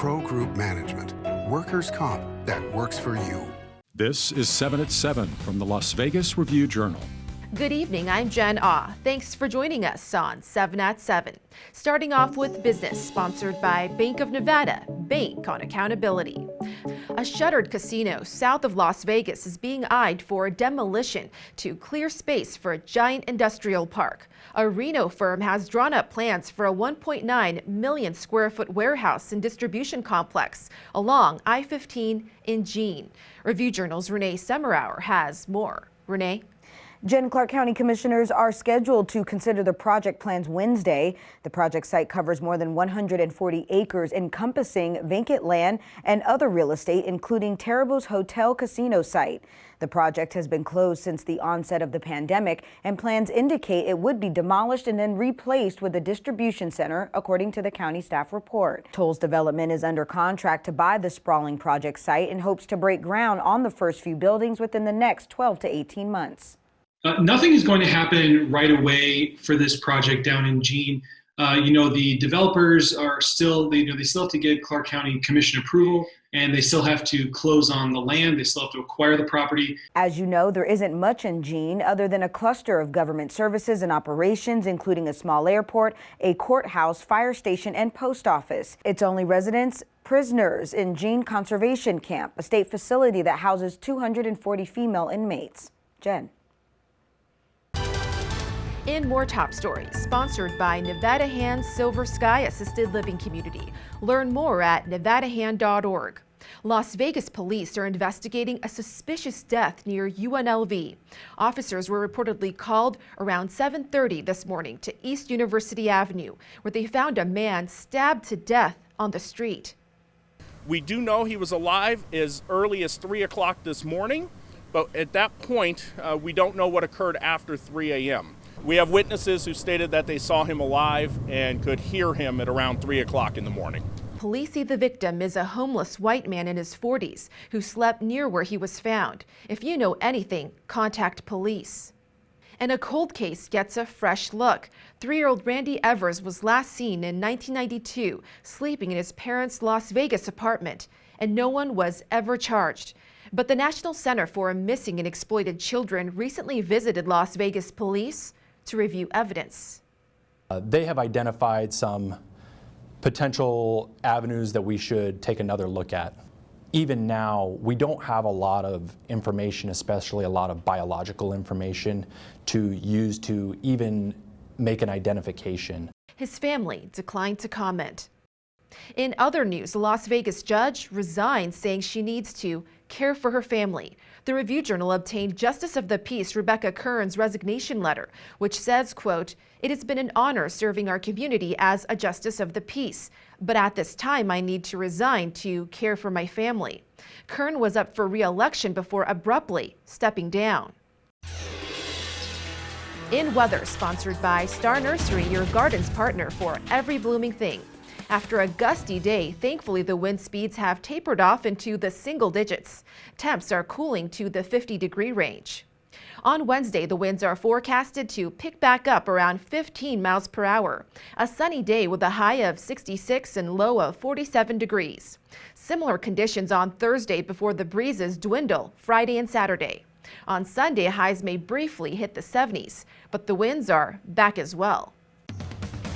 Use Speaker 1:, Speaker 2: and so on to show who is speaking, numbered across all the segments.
Speaker 1: Pro Group Management. Workers' comp that works for you.
Speaker 2: This is 7 at 7 from the Las Vegas Review-Journal.
Speaker 3: Good evening, I'm Jen Ah. Thanks for joining us on 7 at 7. Starting off with business, sponsored by Bank of Nevada, Bank on Accountability. A shuttered casino south of Las Vegas is being eyed for demolition to clear space for a giant industrial park. A Reno firm has drawn up plans for a 1.9 million square foot warehouse and distribution complex along I-15 in Jean. Review Journal's Renee Semmerauer has more. Renee?
Speaker 4: Jen, Clark County commissioners are scheduled to consider the project plans Wednesday. The project site covers more than 140 acres encompassing vacant land and other real estate, including Tarabo's Hotel Casino site. The project has been closed since the onset of the pandemic, and plans indicate it would be demolished and then replaced with a distribution center, according to the county staff report. Toll's Development is under contract to buy the sprawling project site and hopes to break ground on the first few buildings within the next 12 to 18 months.
Speaker 5: Nothing is going to happen right away for this project down in Jean. The developers are still, they still have to get Clark County Commission approval, and they still have to close on the land. They still have to acquire the property.
Speaker 4: As you know, there isn't much in Jean other than a cluster of government services and operations, including a small airport, a courthouse, fire station, and post office. Its only residents, prisoners in Jean Conservation Camp, a state facility that houses 240 female inmates. Jen.
Speaker 3: In more top stories, sponsored by Nevada Hand Silver Sky Assisted Living Community. Learn more at nevadahand.org. Las Vegas police are investigating a suspicious death near UNLV. Officers were reportedly called around 7:30 this morning to East University Avenue, where they found a man stabbed to death on the street.
Speaker 6: We do know he was alive as early as 3 o'clock this morning, but at that point, we don't know what occurred after 3 a.m. We have witnesses who stated that they saw him alive and could hear him at around 3 o'clock in the morning.
Speaker 3: Police say the victim is a homeless white man in his 40s who slept near where he was found. If you know anything, contact police. And a cold case gets a fresh look. 3-year-old Randy Evers was last seen in 1992 sleeping in his parents' Las Vegas apartment, and no one was ever charged. But the National Center for Missing and Exploited Children recently visited Las Vegas police to review evidence.
Speaker 7: They have identified some potential avenues that we should take another look at. Even now, we don't have a lot of information, especially a lot of biological information, to use to even make an identification.
Speaker 3: His family declined to comment. In other news, a Las Vegas judge resigns, saying she needs to care for her family. The Review Journal obtained Justice of the Peace Rebecca Kern's resignation letter, which says, quote, "It has been an honor serving our community as a Justice of the Peace, but at this time I need to resign to care for my family." Kern was up for re-election before abruptly stepping down. In weather, sponsored by Star Nursery, your garden's partner for every blooming thing. After a gusty day, thankfully the wind speeds have tapered off into the single digits. Temps are cooling to the 50-degree range. On Wednesday, the winds are forecasted to pick back up around 15 miles per hour. A sunny day with a high of 66 and low of 47 degrees. Similar conditions on Thursday before the breezes dwindle Friday and Saturday. On Sunday, highs may briefly hit the 70s, but the winds are back as well.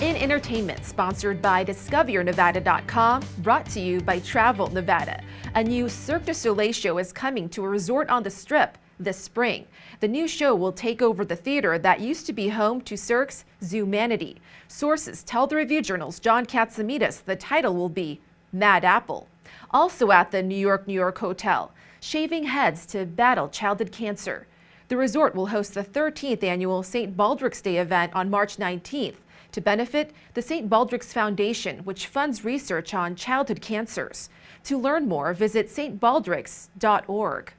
Speaker 3: In entertainment, sponsored by DiscoverNevada.com, brought to you by Travel Nevada. A new Cirque du Soleil show is coming to a resort on the Strip this spring. The new show will take over the theater that used to be home to Cirque's Zoomanity. Sources tell the Review Journal's John Katsimidas the title will be Mad Apple. Also at the New York Hotel, shaving heads to battle childhood cancer. The resort will host the 13th annual St. Baldrick's Day event on March 19th. To benefit the St. Baldrick's Foundation, which funds research on childhood cancers. To learn more, visit stbaldricks.org.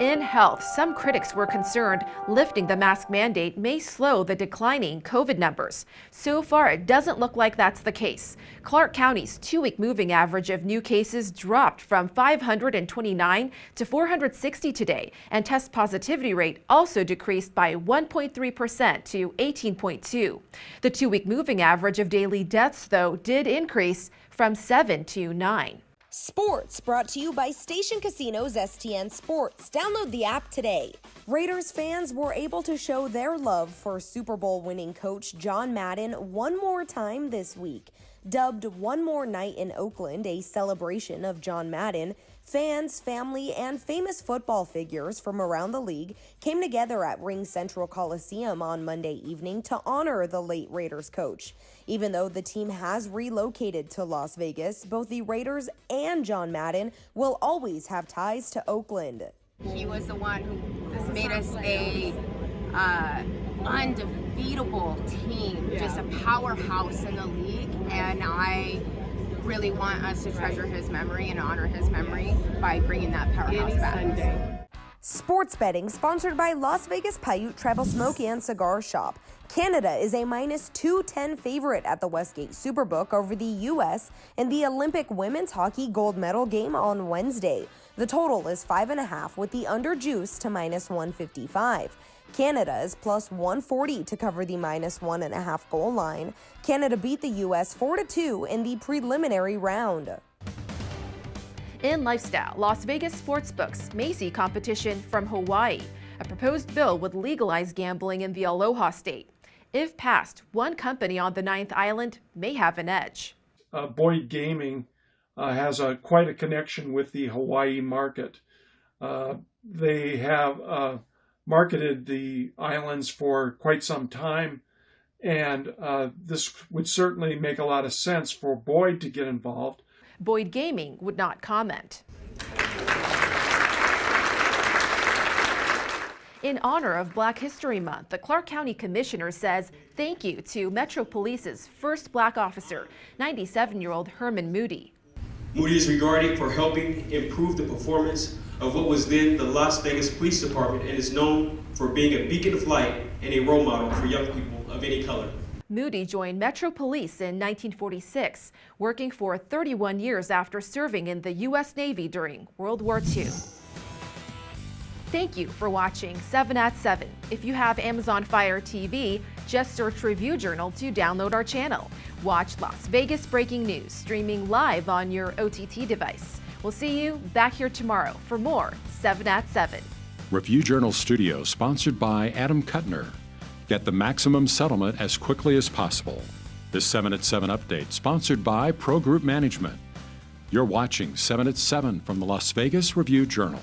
Speaker 3: In health, some critics were concerned lifting the mask mandate may slow the declining COVID numbers. So far, it doesn't look like that's the case. Clark County's 2-week moving average of new cases dropped from 529 to 460 today, and test positivity rate also decreased by 1.3% to 18.2. The 2-week moving average of daily deaths, though, did increase from 7 to 9.
Speaker 8: Sports brought to you by Station Casino's STN Sports. Download the app today. Raiders fans were able to show their love for Super Bowl winning coach John Madden one more time this week. Dubbed One More Night in Oakland, a celebration of John Madden, fans, family, and famous football figures from around the league came together at Ring Central Coliseum on Monday evening to honor the late Raiders coach. Even though the team has relocated to Las Vegas, both the Raiders and John Madden will always have ties to Oakland.
Speaker 9: He was the one who made us a undefeatable team, just a powerhouse in the league, and I really want us to treasure his memory and honor his memory by bringing that powerhouse back.
Speaker 8: Sports betting sponsored by Las Vegas Paiute Travel Smoke and Cigar Shop. Canada is a -210 favorite at the Westgate Superbook over the U.S. in the Olympic women's hockey gold medal game on Wednesday. The total is 5.5 with the under juice to -155. Canada is +140 to cover the -1.5 goal line. Canada beat the U.S. 4-2 in the preliminary round.
Speaker 3: In lifestyle, Las Vegas sportsbooks may see competition from Hawaii. A proposed bill would legalize gambling in the Aloha state. If passed, one company on the 9th island may have an edge.
Speaker 10: Boyd Gaming has quite a connection with the Hawaii market. They have marketed the islands for quite some time, and this would certainly make a lot of sense for Boyd to get involved.
Speaker 3: Boyd Gaming would not comment. In honor of Black History Month, the Clark County Commissioner says thank you to Metro Police's first black officer, 97-year-old Herman Moody.
Speaker 11: Moody is regarded for helping improve the performance of what was then the Las Vegas Police Department and is known for being a beacon of light and a role model for young people of any color.
Speaker 3: Moody joined Metro Police in 1946, working for 31 years after serving in the U.S. Navy during World War II. Thank you for watching 7 at 7. If you have Amazon Fire TV, just search Review Journal to download our channel. Watch Las Vegas breaking news streaming live on your OTT device. We'll see you back here tomorrow for more 7 at 7.
Speaker 2: Review Journal Studio, sponsored by Adam Kuttner. Get the maximum settlement as quickly as possible. This 7 at 7 update, sponsored by Pro Group Management. You're watching 7 at 7 from the Las Vegas Review Journal.